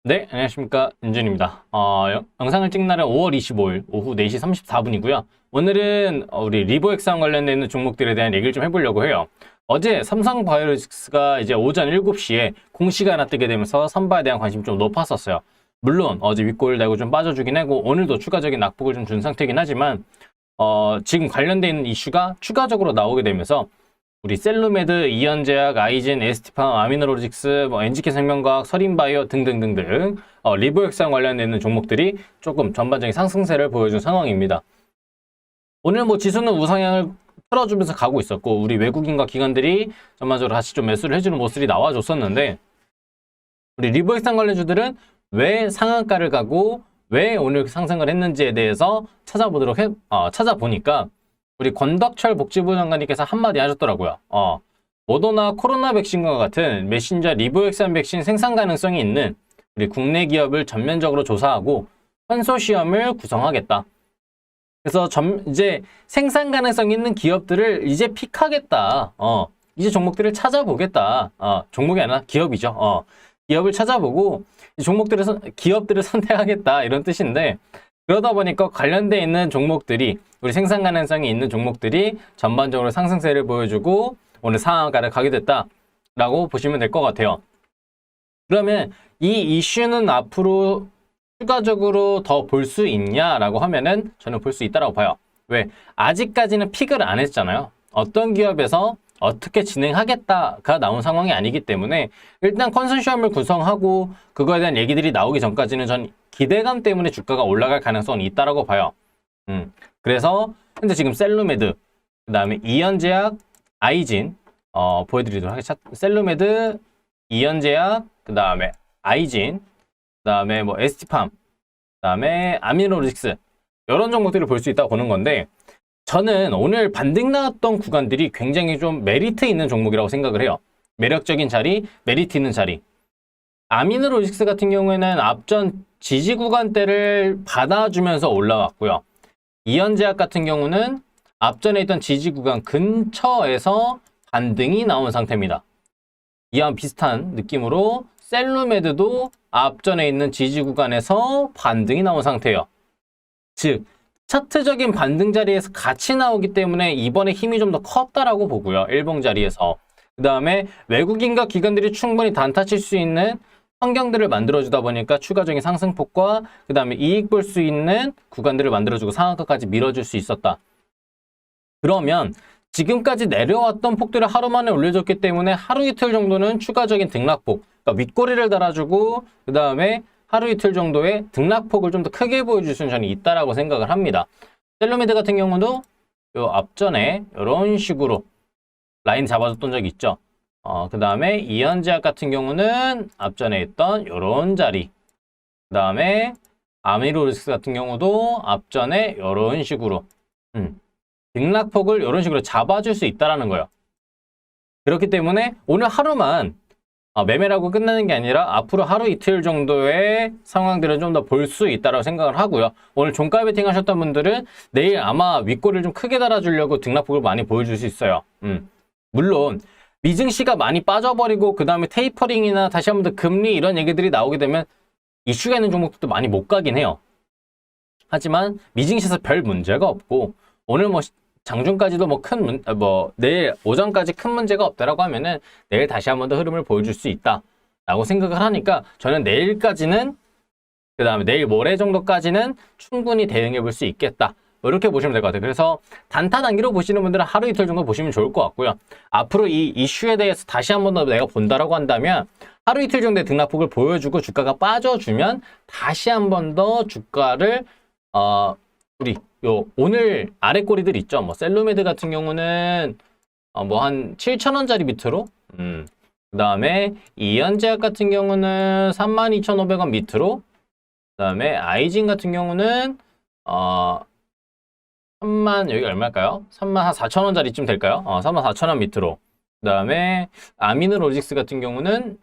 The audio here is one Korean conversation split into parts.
네, 안녕하십니까. 윤준입니다. 영상을 찍는 날은 5월 25일 오후 4시 34분이고요. 오늘은 우리 리보엑스랑 관련된 있는 종목들에 대한 얘기를 좀 해보려고 해요. 어제 삼성바이오로직스가 이제 오전 7시에 공시가 하나 뜨게 되면서 선바에 대한 관심이 좀 높았었어요. 물론 어제 윗골 달고 좀 빠져주긴 하고 오늘도 추가적인 낙폭을 좀 준 상태이긴 하지만 지금 관련돼 있는 이슈가 추가적으로 나오게 되면서 우리 셀루메드, 이현제약, 아이진, 에스티팜, 아미노로직스, NGK생명과학, 설인바이오 등등등등 리보엑스랑 관련된 종목들이 조금 전반적인 상승세를 보여준 상황입니다. 오늘 지수는 우상향을 틀어주면서 가고 있었고 우리 외국인과 기관들이 전반적으로 다시 좀 매수를 해주는 모습이 나와줬었는데 우리 리보엑스랑 관련주들은 왜 상한가를 가고 왜 오늘 상승을 했는지에 대해서 찾아보니까 우리 권덕철 복지부 장관님께서 한마디 하셨더라고요. 모더나 코로나 백신과 같은 메신저 리보엑산 백신 생산 가능성이 있는 우리 국내 기업을 전면적으로 조사하고 컨소시엄을 구성하겠다. 그래서 이제 생산 가능성 있는 기업들을 이제 픽하겠다. 이제 종목들을 찾아보겠다. 종목이 아니라 기업이죠. 기업을 찾아보고 기업들을 선택하겠다 이런 뜻인데 그러다 보니까 관련돼 있는 종목들이 우리 생산 가능성이 있는 종목들이 전반적으로 상승세를 보여주고 오늘 상한가를 가게 됐다라고 보시면 될 것 같아요. 그러면 이 이슈는 앞으로 추가적으로 더 볼 수 있냐라고 하면은 저는 볼 수 있다라고 봐요. 왜? 아직까지는 픽을 안 했잖아요. 어떤 기업에서 어떻게 진행하겠다가 나온 상황이 아니기 때문에 일단 컨소시엄을 구성하고 그거에 대한 얘기들이 나오기 전까지는 전 기대감 때문에 주가가 올라갈 가능성이 있다라고 봐요. 그래서 현재 지금 셀루메드, 그 다음에 이현제약, 아이진 보여드리도록 하겠습니다. 셀루메드, 이현제약, 그 다음에 아이진, 그 다음에 에스티팜, 그 다음에 아미노로직스 이런 종목들을 볼 수 있다고 보는 건데 저는 오늘 반등 나왔던 구간들이 굉장히 좀 메리트 있는 종목이라고 생각을 해요. 매력적인 자리, 메리트 있는 자리. 아미노로직스 같은 경우에는 앞전 지지 구간대를 받아주면서 올라왔고요. 이현제약 같은 경우는 앞전에 있던 지지 구간 근처에서 반등이 나온 상태입니다. 이와 비슷한 느낌으로 셀루메드도 앞전에 있는 지지 구간에서 반등이 나온 상태예요. 즉 차트적인 반등 자리에서 같이 나오기 때문에 이번에 힘이 좀 더 컸다라고 보고요. 일봉 자리에서. 그 다음에 외국인과 기관들이 충분히 단타칠 수 있는 환경들을 만들어주다 보니까 추가적인 상승폭과 그 다음에 이익 볼 수 있는 구간들을 만들어주고 상한가까지 밀어줄 수 있었다. 그러면 지금까지 내려왔던 폭들을 하루 만에 올려줬기 때문에 하루 이틀 정도는 추가적인 등락폭, 그러니까 윗꼬리를 달아주고 그 다음에 하루 이틀 정도의 등락폭을 좀 더 크게 보여줄 수는 저는 있다라고 생각을 합니다. 셀루미드 같은 경우도 요 앞전에 이런 식으로 라인 잡아줬던 적이 있죠. 그 다음에 이현제약 같은 경우는 앞전에 있던 이런 자리. 그 다음에 아미로리스 같은 경우도 앞전에 이런 식으로 등락폭을 이런 식으로 잡아줄 수 있다라는 거예요. 그렇기 때문에 오늘 하루만 매매라고 끝나는 게 아니라 앞으로 하루 이틀 정도의 상황들을 좀 더 볼 수 있다고 생각을 하고요. 오늘 종가 베팅 하셨던 분들은 내일 아마 윗꼬리를 좀 크게 달아주려고 등락폭을 많이 보여줄 수 있어요. 물론 미증시가 많이 빠져버리고 그 다음에 테이퍼링이나 다시 한 번 더 금리 이런 얘기들이 나오게 되면 이슈가 있는 종목들도 많이 못 가긴 해요. 하지만 미증시에서 별 문제가 없고 오늘 장중까지도 내일 오전까지 큰 문제가 없다라고 하면은 내일 다시 한 번 더 흐름을 보여줄 수 있다라고 생각을 하니까 저는 내일까지는 그 다음에 내일 모레 정도까지는 충분히 대응해 볼 수 있겠다. 이렇게 보시면 될 것 같아요. 그래서 단타 단기로 보시는 분들은 하루 이틀 정도 보시면 좋을 것 같고요. 앞으로 이 이슈에 대해서 다시 한 번 더 내가 본다라고 한다면 하루 이틀 정도의 등락폭을 보여주고 주가가 빠져주면 다시 한 번 더 주가를 오늘 아래 꼬리들 있죠. 셀루메드 같은 경우는 한 7,000원짜리 밑으로 그 다음에 이현제약 같은 경우는 32,500원 밑으로 그 다음에 아이진 같은 경우는 여기 얼마일까요? 34,000원짜리쯤 될까요? 34,000원 밑으로. 그 다음에 아미노로직스 같은 경우는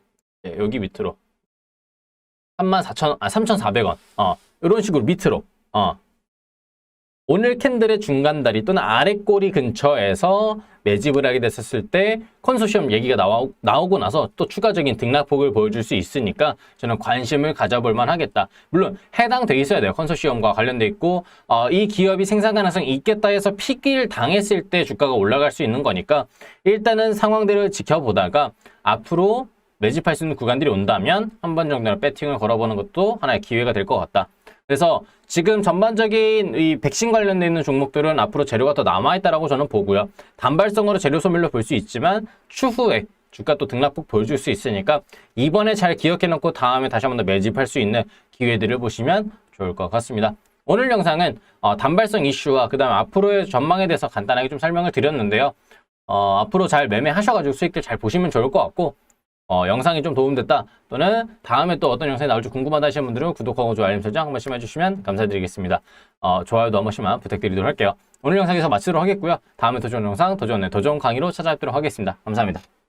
여기 밑으로 3,400원. 이런 식으로 밑으로. 오늘 캔들의 중간다리 또는 아래 꼬리 근처에서 매집을 하게 됐었을 때 컨소시엄 얘기가 나오고 나서 또 추가적인 등락폭을 보여줄 수 있으니까 저는 관심을 가져볼 만하겠다. 물론 해당돼 있어야 돼요. 컨소시엄과 관련돼 있고 이 기업이 생산 가능성이 있겠다 해서 픽을 당했을 때 주가가 올라갈 수 있는 거니까 일단은 상황들을 지켜보다가 앞으로 매집할 수 있는 구간들이 온다면 한 번 정도는 배팅을 걸어보는 것도 하나의 기회가 될 것 같다. 그래서 지금 전반적인 이 백신 관련돼 있는 종목들은 앞으로 재료가 더 남아있다라고 저는 보고요. 단발성으로 재료 소멸로 볼 수 있지만 추후에 주가 또 등락폭 보여줄 수 있으니까 이번에 잘 기억해놓고 다음에 다시 한 번 더 매집할 수 있는 기회들을 보시면 좋을 것 같습니다. 오늘 영상은 단발성 이슈와 그 다음에 앞으로의 전망에 대해서 간단하게 좀 설명을 드렸는데요. 앞으로 잘 매매하셔가지고 수익들 잘 보시면 좋을 것 같고 영상이 좀 도움됐다 또는 다음에 또 어떤 영상이 나올지 궁금하다 하시는 분들은 구독하고 좋아요 알림 설정 한 번씩 해주시면 감사드리겠습니다. 좋아요도 한 번씩만 부탁드리도록 할게요. 오늘 영상에서 마치도록 하겠고요. 다음에 더 좋은 영상, 더 좋은 강의로 찾아뵙도록 하겠습니다. 감사합니다.